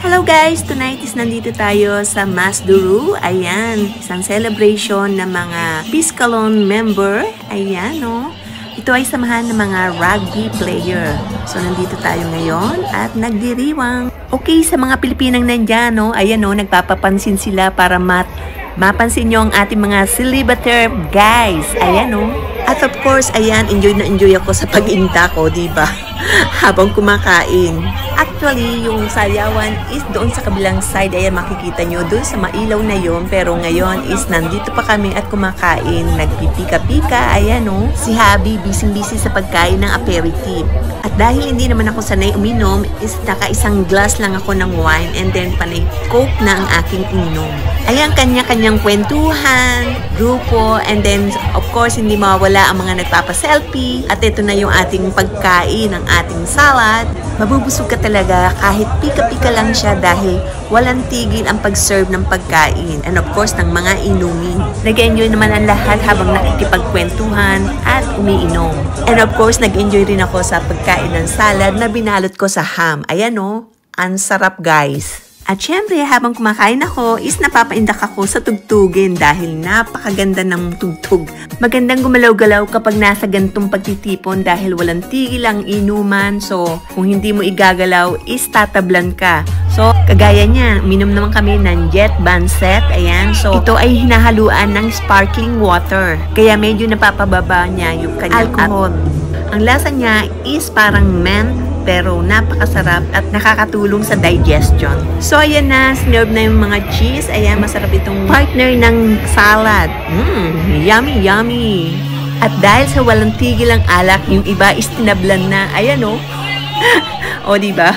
Hello guys! Tonight is nandito tayo sa Masduru. Ayan, isang celebration ng mga Piscalon member. Ayan, no? Ito ay samahan ng mga rugby player. So, nandito tayo ngayon at nagdiriwang. Okay, sa mga Pilipinang nandyan, no? Ayan, no? Nagpapapansin sila para mapansin nyo ang ating mga celibatere guys. Ayan, no? At of course, ayan, enjoy na enjoy ako sa pag-inta ko, diba? Habang kumakain. Actually, yung sayawan is doon sa kabilang side. Ayan, makikita nyo doon sa mailaw na yon. Pero ngayon is nandito pa kami at kumakain. Nagpipika-pika. Ayan, no? Si Habi, busy-busy sa pagkain ng aperitif. At dahil hindi naman ako sanay uminom, is naka-isang glass lang ako ng wine and then panay coke na ang aking inom. Ayan, kanya-kanyang kwentuhan, grupo, and then, of course, hindi mawawala ang mga nagpapa-selfie. At ito na yung ating pagkain, ang ating salad. Mabubusog ka talaga kahit pika-pika lang siya dahil walang tigil ang pag-serve ng pagkain. And of course, ng mga inumin. Nag-enjoy naman ang lahat habang nakikipagkwentuhan at umiinom. And of course, nag-enjoy rin ako sa pagkain ng salad na binalot ko sa ham. Ayan o, ang sarap guys. At syempre, habang kumakain ako, is napapaindak ako sa tugtugin dahil napakaganda ng tugtog. Magandang gumalaw-galaw kapag nasa gantong pagtitipon dahil walang tigil ang inuman. So, kung hindi mo igagalaw, is tatablan ka. So, kagaya niya, minom naman kami ng Jet Banset. Ayan. So, ito ay hinahaluan ng sparkling water. Kaya medyo napapababa niya yung kanyang alcohol. Ang lasa niya is parang mint, pero napakasarap at nakakatulong sa digestion. So, ayan na, sinerve na yung mga cheese. Ayan, masarap itong partner ng salad. Yummy, yummy. At dahil sa walang tigil ang alak, yung iba is tinablan na. Ayan, o. O, diba?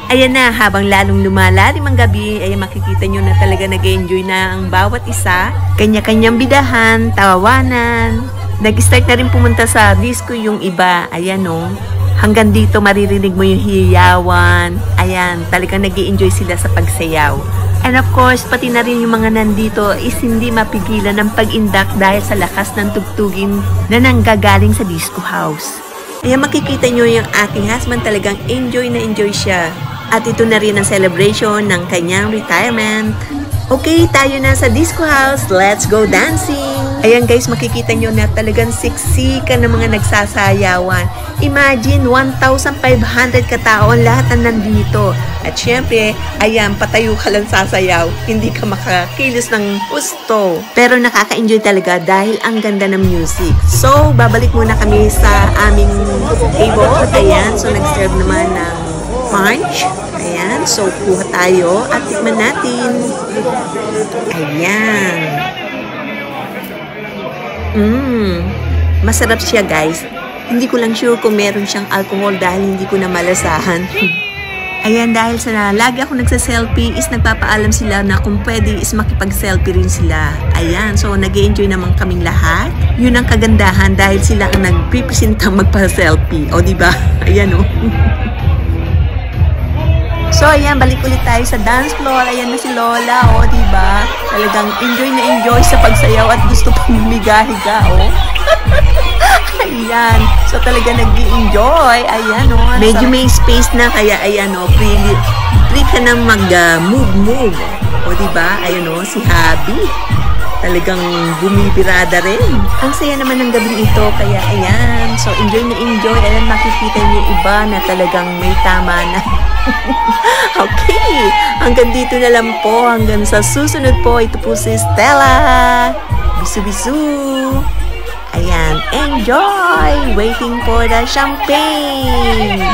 Ayan na, habang lalong lumalalim ang gabi, ayan, makikita nyo na talaga nag-enjoy na ang bawat isa. Kanya-kanyang bidahan, tawanan. Nag-start na rin pumunta sa disco yung iba. Ayan, no? Hanggang dito maririnig mo yung hiyawan. Ayan, talagang nag-i-enjoy sila sa pagsayaw. And of course, pati na rin yung mga nandito is hindi mapigilan ng pag-indak dahil sa lakas ng tugtugin na nanggagaling sa disco house. Ayan, makikita nyo yung aking husband, talagang enjoy na enjoy siya. At ito na rin ang celebration ng kanyang retirement. Okay, tayo na sa disco house. Let's go dancing! Ayan guys, makikita nyo na talagang siksikan ng mga nagsasayawan. Imagine, 1,500 katao ang lahat na nandito. At syempre, ayan, patayo ka lang sasayaw. Hindi ka makakilos ng gusto. Pero nakaka-enjoy talaga dahil ang ganda ng music. So, babalik muna kami sa aming table. Ayan, so nag-serve naman ng punch. Ayan, so kuha tayo at tikman natin. Ayan. Masarap siya guys. Hindi ko lang sure kung meron siyang alcohol dahil hindi ko na malasahan. Ayan, dahil sa lagi ako nagsa-selfie is nagpapaalam sila na kung pwede is makipag-selfie rin sila. Ayan, so nag-enjoy naman kaming lahat. Yun ang kagandahan dahil sila ang nagpipresentang magpa-selfie. O diba? Ayan o. So, ayan, balik ulit tayo sa dance floor. Ayan na si Lola, o, diba? Talagang enjoy na enjoy sa pagsayaw at gusto pang humiga-higa, o. Ayan. So, talaga nag-i-enjoy. Ayan, o. Medyo may space na, kaya, ayan, o, free ka nang mag-move. O, diba? Ayan, o, si Habi. Talagang bumibirada rin. Ang saya naman ng gabing ito, kaya, ayan. So, enjoy na enjoy. Ayan, makikita niyo iba na talagang may tama na. Okay, hanggang dito na lang po. Hanggang sa susunod po. Ito po si Stella. Bisu-bisu. Ayan, enjoy! Waiting for the champagne!